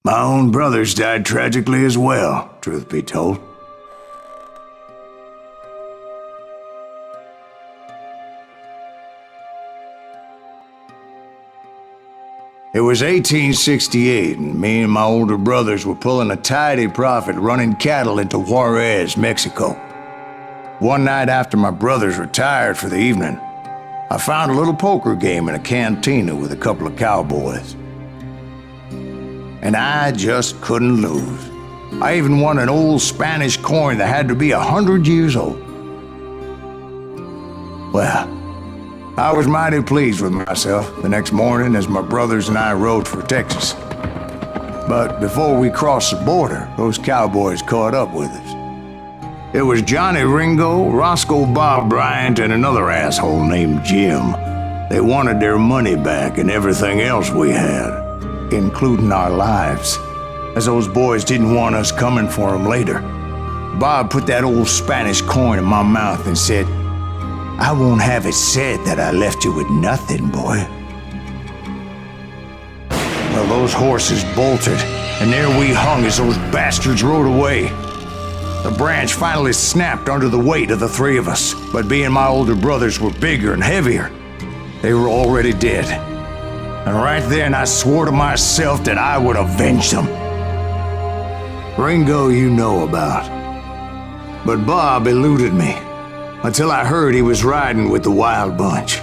My own brothers died tragically as well, truth be told. It was 1868, and me and my older brothers were pulling a tidy profit running cattle into Juarez, Mexico. One night after my brothers retired for the evening, I found a little poker game in a cantina with a couple of cowboys. And I just couldn't lose. I even won an old Spanish coin that had to be 100 years old. Well, I was mighty pleased with myself the next morning as my brothers and I rode for Texas. But before we crossed the border, those cowboys caught up with us. It was Johnny Ringo, Roscoe Bob Bryant, and another asshole named Jim. They wanted their money back and everything else we had, including our lives, as those boys didn't want us coming for them later. Bob put that old Spanish coin in my mouth and said, "I won't have it said that I left you with nothing, boy." Well, those horses bolted, and there we hung as those bastards rode away. The branch finally snapped under the weight of the three of us, but being my older brothers were bigger and heavier, they were already dead. And right then I swore to myself that I would avenge them. Ringo you know about, but Bob eluded me until I heard he was riding with the Wild Bunch.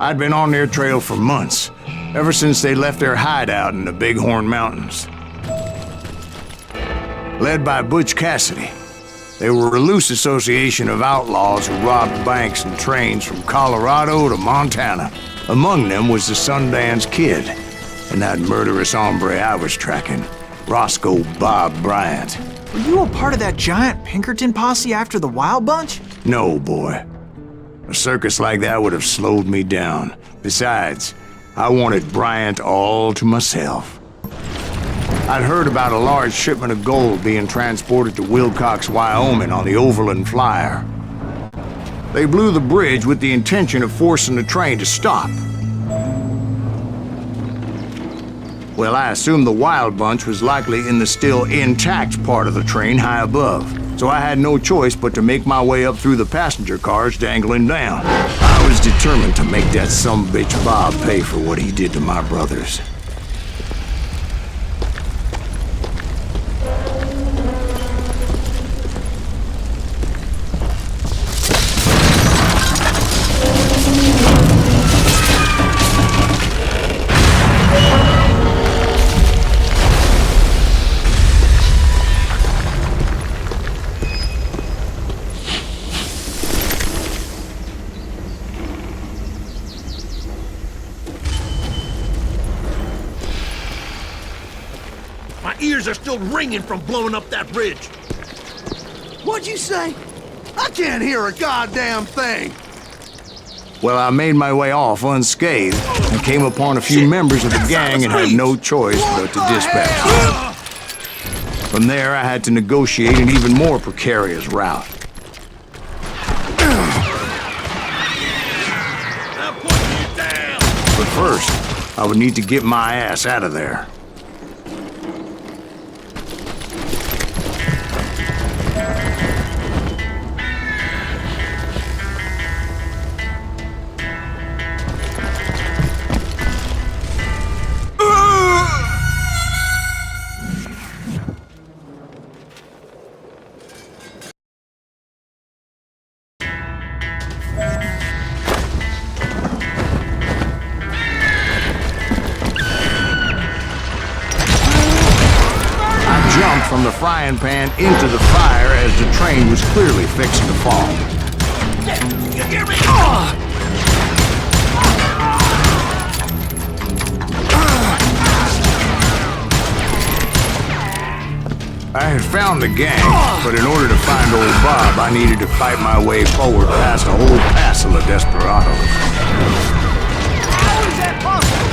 I'd been on their trail for months, ever since they left their hideout in the Bighorn Mountains. Led by Butch Cassidy, they were a loose association of outlaws who robbed banks and trains from Colorado to Montana. Among them was the Sundance Kid, and that murderous hombre I was tracking, Roscoe Bob Bryant. Were you a part of that giant Pinkerton posse after the Wild Bunch? No, boy. A circus like that would have slowed me down. Besides, I wanted Bryant all to myself. I'd heard about a large shipment of gold being transported to Wilcox, Wyoming on the Overland Flyer. They blew the bridge with the intention of forcing the train to stop. Well, I assumed the Wild Bunch was likely in the still intact part of the train high above, so I had no choice but to make my way up through the passenger cars dangling down. I was determined to make that sumbitch Bob pay for what he did to my brothers. My ears are still ringing from blowing up that bridge. What'd you say? I can't hear a goddamn thing! Well, I made my way off unscathed and came upon a few members of the gang and had no choice but to dispatch them. From there, I had to negotiate an even more precarious route. I'm putting you down! But first, I would need to get my ass out of there. Jumped from the frying pan into the fire as the train was clearly fixing to fall. You hear me? I had found the gang, but in order to find old Bob, I needed to fight my way forward past a whole passel of desperados. How is that possible?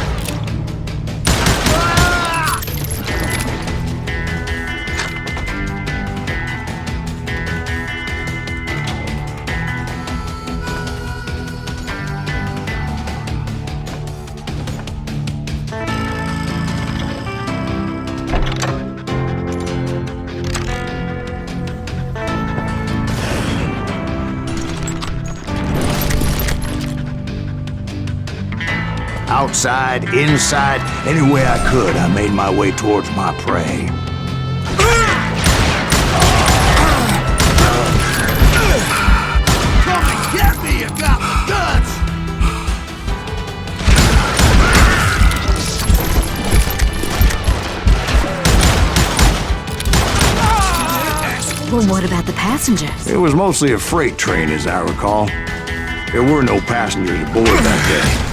Outside, inside, any way I could, I made my way towards my prey. Come and get me, you got the guts! Well, what about the passengers? It was mostly a freight train, as I recall. There were no passengers aboard that day.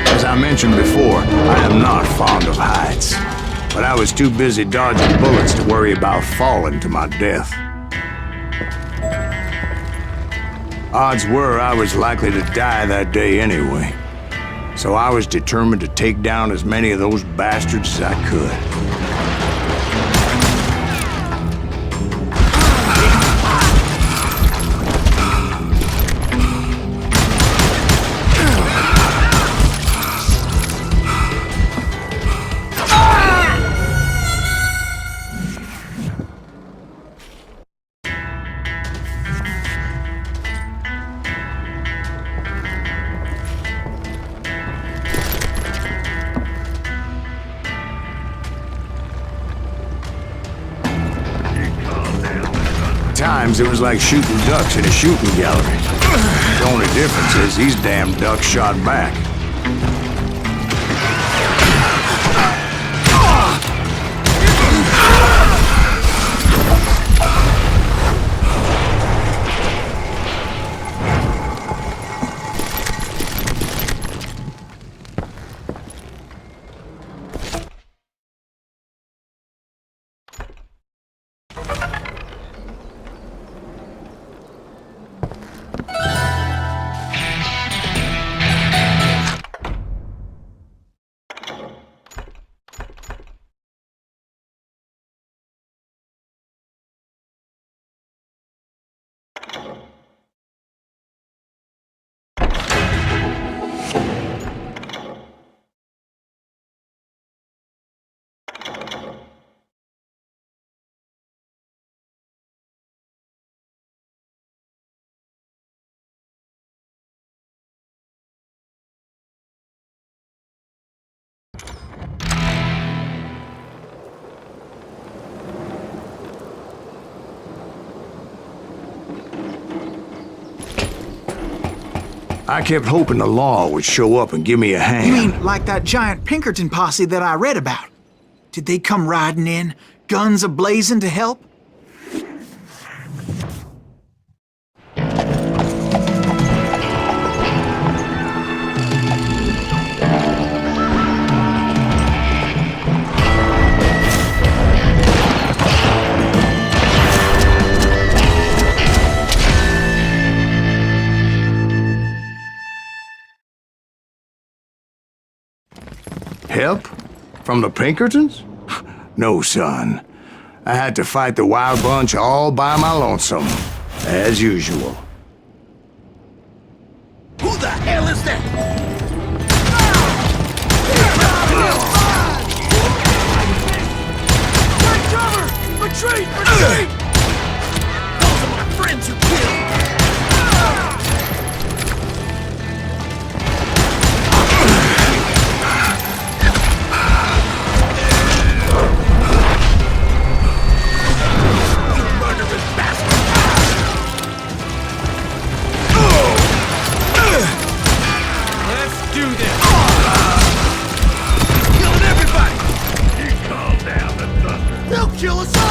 As I mentioned before, I am not fond of heights, but I was too busy dodging bullets to worry about falling to my death. Odds were I was likely to die that day anyway, so I was determined to take down as many of those bastards as I could. Times it was like shooting ducks in a shooting gallery. The only difference is these damn ducks shot back. I kept hoping the law would show up and give me a hand. You mean like that giant Pinkerton posse that I read about? Did they come riding in, guns a-blazing to help? Help? From the Pinkertons? No, son. I had to fight the wild bunch all by my lonesome, as usual. Who the hell is that? Take cover! Retreat! Retreat! Those are my friends you killed! kill us all!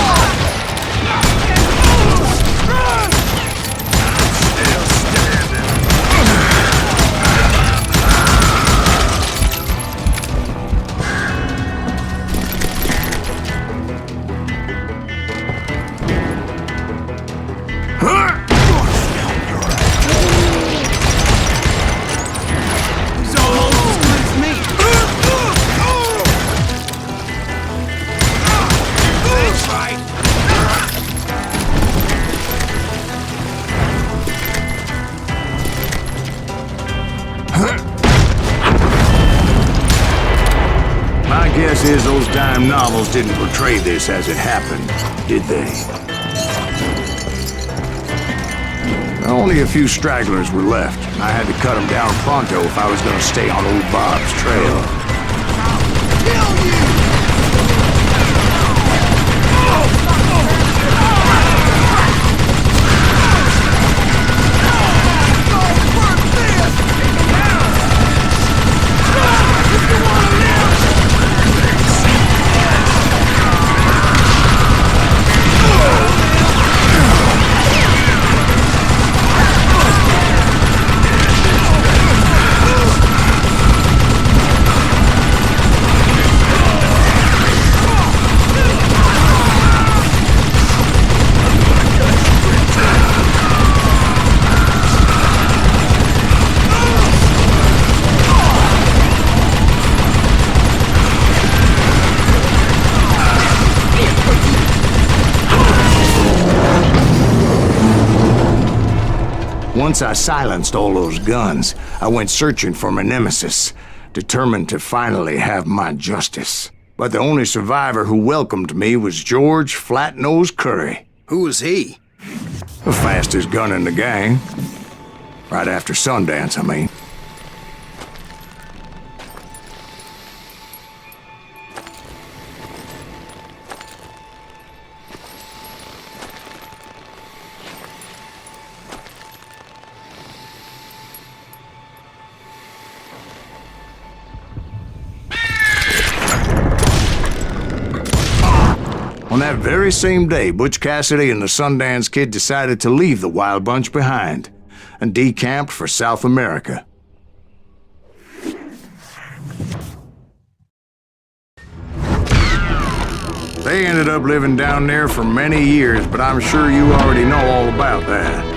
He's almost as good as me. That's right. My guess is those dime novels didn't portray this as it happened, did they? Only a few stragglers were left. I had to cut them down pronto if I was going to stay on old Bob's trail. Kill you! Once I silenced all those guns, I went searching for my nemesis, determined to finally have my justice. But the only survivor who welcomed me was George Flat-Nosed Curry. Who was he? The fastest gun in the gang. Right after Sundance, I mean. On that very same day, Butch Cassidy and the Sundance Kid decided to leave the Wild Bunch behind and decamped for South America. They ended up living down there for many years, but I'm sure you already know all about that.